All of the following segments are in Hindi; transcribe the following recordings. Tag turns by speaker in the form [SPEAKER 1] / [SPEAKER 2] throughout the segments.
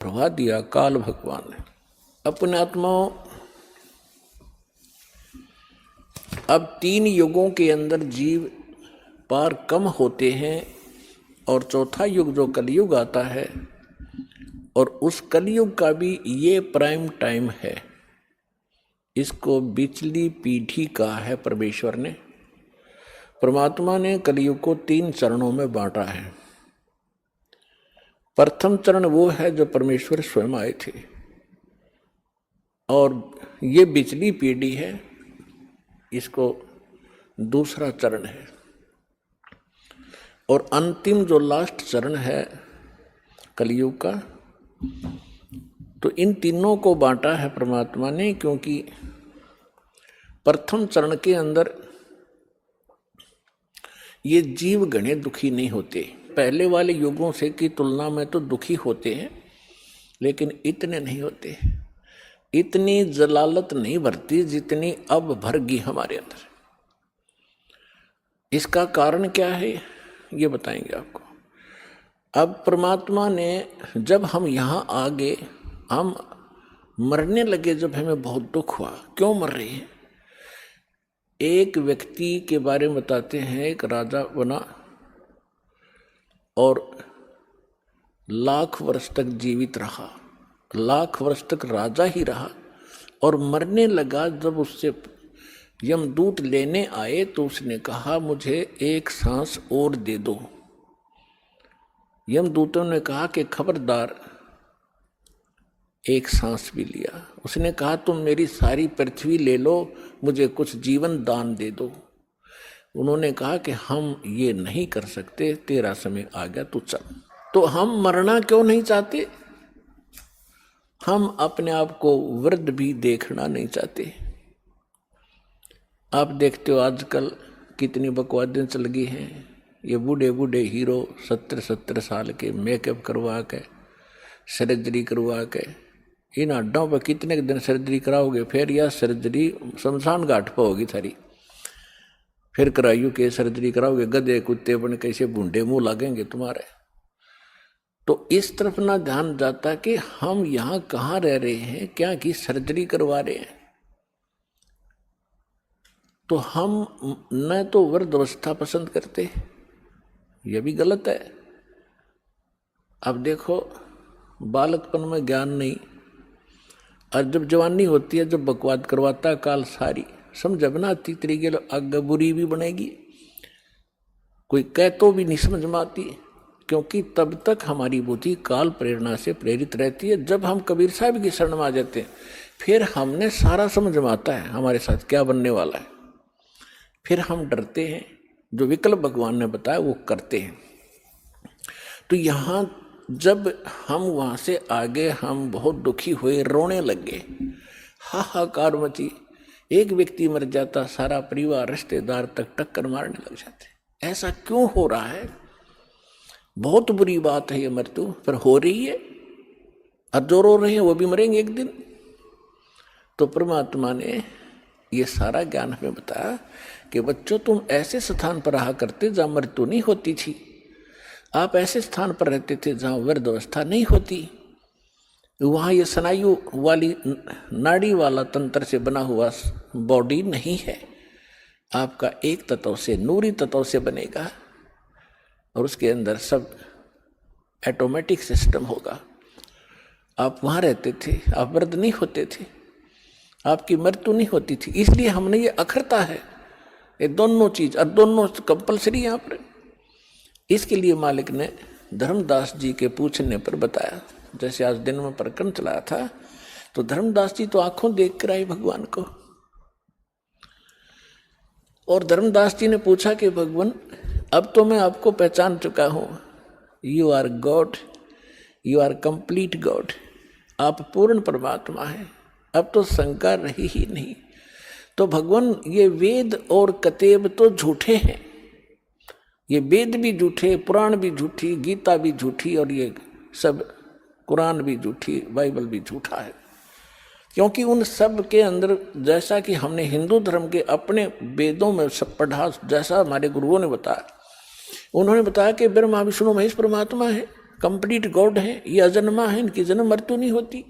[SPEAKER 1] प्रभा दिया काल भगवान ने। अपने आत्माओं, अब 3 युगों के अंदर जीव पार कम होते हैं और चौथा युग जो कलयुग आता है, और उस कलयुग का भी ये प्राइम टाइम है। इसको बिचली पीढ़ी कहा है परमेश्वर ने। परमात्मा ने कलयुग को 3 चरणों में बांटा है। प्रथम चरण वो है जो परमेश्वर स्वयं आए थे, और ये बिचली पीढ़ी है, इसको दूसरा चरण है। और अंतिम जो लास्ट चरण है कलयुग का, तो इन तीनों को बांटा है परमात्मा ने, क्योंकि प्रथम चरण के अंदर ये जीव घने दुखी नहीं होते। पहले वाले युगों से की तुलना में तो दुखी होते हैं, लेकिन इतने नहीं होते। इतनी जलालत नहीं भरती जितनी अब भरगी हमारे अंदर। इसका कारण क्या है ये बताएंगे आपको। अब परमात्मा ने, जब हम यहाँ आ गए, हम मरने लगे, जब हमें बहुत दुख हुआ। क्यों मर रहे हैं? एक व्यक्ति के बारे में बताते हैं, एक राजा बना और लाख वर्ष तक जीवित रहा, लाख वर्ष तक राजा ही रहा, और मरने लगा। जब उससे यमदूत लेने आए तो उसने कहा मुझे एक सांस और दे दो। यमदूतों ने कहा कि खबरदार, एक सांस भी लिया। उसने कहा तुम मेरी सारी पृथ्वी ले लो, मुझे कुछ जीवन दान दे दो। उन्होंने कहा कि हम ये नहीं कर सकते, तेरा समय आ गया, तू चल। तो हम मरना क्यों नहीं चाहते? हम अपने आप को वृद्ध भी देखना नहीं चाहते। आप देखते हो आजकल कितनी बकवादें चल गई हैं। ये बूढ़े बूढ़े हीरो 70-70 साल के मेकअप करवा के, सर्जरी करवा के, इन हड्डों पर कितने दिन सर्जरी कराओगे? फिर यह सर्जरी शमशान घाट पर होगी थारी। फिर कराइयो के सर्जरी कराओगे, गधे कुत्ते बन कैसे बूढ़े मुंह लगेंगे तुम्हारे। तो इस तरफ ना ध्यान जाता कि हम यहाँ कहाँ रह रहे हैं, क्या की सर्जरी करवा रहे हैं। तो हम न तो वृद्धावस्था पसंद करते, यह भी गलत है। अब देखो, बालकपन में ज्ञान नहीं, और जब जवानी होती है, जब बकवाद करवाता काल सारी समझ बनाती तरीके आगे बुरी भी बनेगी, कोई कह तो भी नहीं समझ में आती, क्योंकि तब तक हमारी बुद्धि काल प्रेरणा से प्रेरित रहती है। जब हम कबीर साहब की शरण में आ जाते हैं, फिर हमने सारा समझ में आता है हमारे साथ क्या बनने वाला है। फिर हम डरते हैं, जो विकल्प भगवान ने बताया वो करते हैं। तो यहाँ जब हम वहाँ से आगे, हम बहुत दुखी हुए, रोने लगे, हाहाकार मची। एक व्यक्ति मर जाता, सारा परिवार रिश्तेदार तक टक्कर मारने लग जाते। ऐसा क्यों हो रहा है? बहुत बुरी बात है ये मृत्यु, पर हो रही है। और जो रो रहे हैं वो भी मरेंगे एक दिन। तो परमात्मा ने ये सारा ज्ञान हमें बताया कि बच्चों, तुम ऐसे स्थान पर रहा करते जहाँ मृत्यु नहीं होती थी। आप ऐसे स्थान पर रहते थे जहाँ वृद्धावस्था नहीं होती। वहाँ ये स्नायु वाली नाड़ी वाला तंत्र से बना हुआ बॉडी नहीं है। आपका एक तत्व से, नूरी तत्व से बनेगा, और उसके अंदर सब ऑटोमेटिक सिस्टम होगा। आप वहाँ रहते थे, आप वृद्ध नहीं होते थे, आपकी मृत्यु नहीं होती थी। इसलिए हमने ये अखरता है, ये दोनों चीज, और दोनों कंपलसरी यहाँ पर। इसके लिए मालिक ने धर्मदास जी के पूछने पर बताया। जैसे आज दिन में प्रकरण चलाया था, तो धर्मदास जी तो आंखों देख कर आए भगवान को, और धर्मदास जी ने पूछा कि भगवान, अब तो मैं आपको पहचान चुका हूं, you are God, you are complete God, आप पूर्ण परमात्मा हैं, अब तो शंका रही ही नहीं। तो भगवान, ये वेद और कतेब तो झूठे हैं, ये वेद भी झूठे, पुराण भी झूठी, गीता भी झूठी, और ये सब कुरान भी झूठी, बाइबल भी झूठा है। क्योंकि उन सब के अंदर, जैसा कि हमने हिंदू धर्म के अपने वेदों में सब पढ़ा, जैसा हमारे गुरुओं ने बताया, उन्होंने बताया कि ब्रह्मा विष्णु महेश परमात्मा है, कंप्लीट गॉड है, ये अजन्मा है, इनकी जन्म मृत्यु नहीं होती।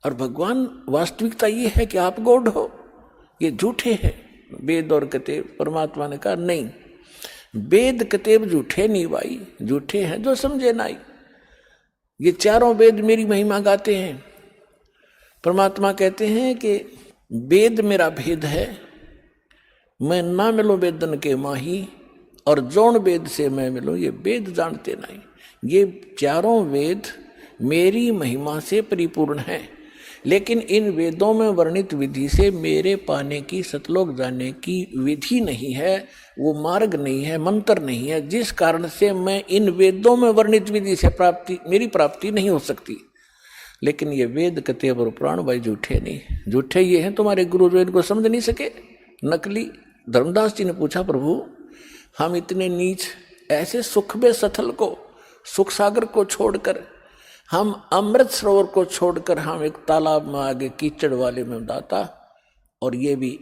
[SPEAKER 1] और भगवान वास्तविकता ये है कि आप गॉड हो, ये झूठे हैं वेद और कतेब। परमात्मा ने कहा नहीं, वेद कतेब झूठे नहीं भाई, झूठे हैं जो समझे नहीं। ये चारों वेद मेरी महिमा गाते हैं। परमात्मा कहते हैं कि वेद मेरा भेद है, मैं ना मिलूं वेदन के माही, और जौन वेद से मैं मिलूं ये वेद जानते नहीं। ये चारों वेद मेरी महिमा से परिपूर्ण हैं, लेकिन इन वेदों में वर्णित विधि से मेरे पाने की, सतलोक जाने की विधि नहीं है, वो मार्ग नहीं है, मंत्र नहीं है, जिस कारण से मैं इन वेदों में वर्णित विधि से मेरी प्राप्ति नहीं हो सकती। लेकिन ये वेद कतेब और पुराण भाई झूठे नहीं, झूठे ये हैं तुम्हारे गुरु जो इनको समझ नहीं सके, नकली। धर्मदास जी ने पूछा, प्रभु हम इतने नीच, ऐसे सुख में सथल को, सुख सागर को छोड़कर, हम अमृत सरोवर को छोड़कर हम एक तालाब में आगे कीचड़ वाले में दाता, और ये भी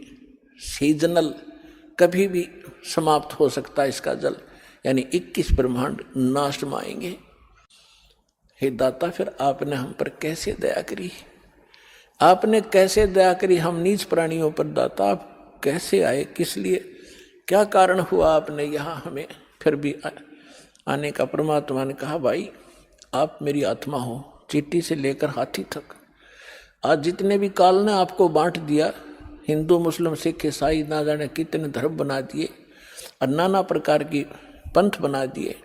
[SPEAKER 1] सीजनल, कभी भी समाप्त हो सकता है इसका जल, यानी 21 ब्रह्मांड नाश में आएंगे। हे दाता, फिर आपने हम पर कैसे दया करी, आपने कैसे दया करी हम नीच प्राणियों पर दाता, आप कैसे आए, किस लिए, क्या कारण हुआ आपने यहाँ हमें फिर भी आने का। परमात्मा ने कहा, भाई आप मेरी आत्मा हो, चींटी से लेकर हाथी तक। आज जितने भी काल ने आपको बांट दिया, हिंदू मुस्लिम सिख ईसाई ना जाने कितने धर्म बना दिए, और नाना प्रकार की पंथ बना दिए,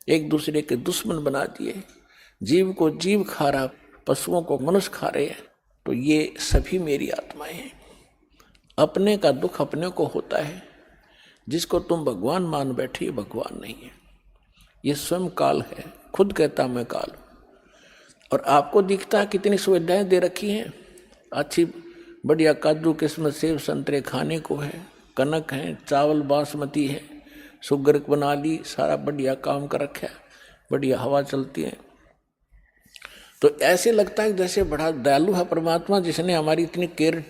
[SPEAKER 1] एक दूसरे के दुश्मन बना दिए, जीव को जीव खा रहा, पशुओं को मनुष्य खा रहे हैं, तो ये सभी मेरी आत्माएं हैं। अपने का दुख अपने को होता है, जिसको तुम भगवान मान बैठे भगवान नहीं है, ये स्वयं काल है, खुद कहता मैं काल। और आपको दिखता है कितनी सुविधाएं दे रखी हैं, अच्छी बढ़िया काजू किस्मत सेब संतरे खाने को है, कनक है, चावल बासमती है, शुगर बना ली, सारा बढ़िया काम कर रखा है, बढ़िया हवा चलती है। तो ऐसे लगता है जैसे बड़ा दयालु है परमात्मा, जिसने हमारी इतनी केयर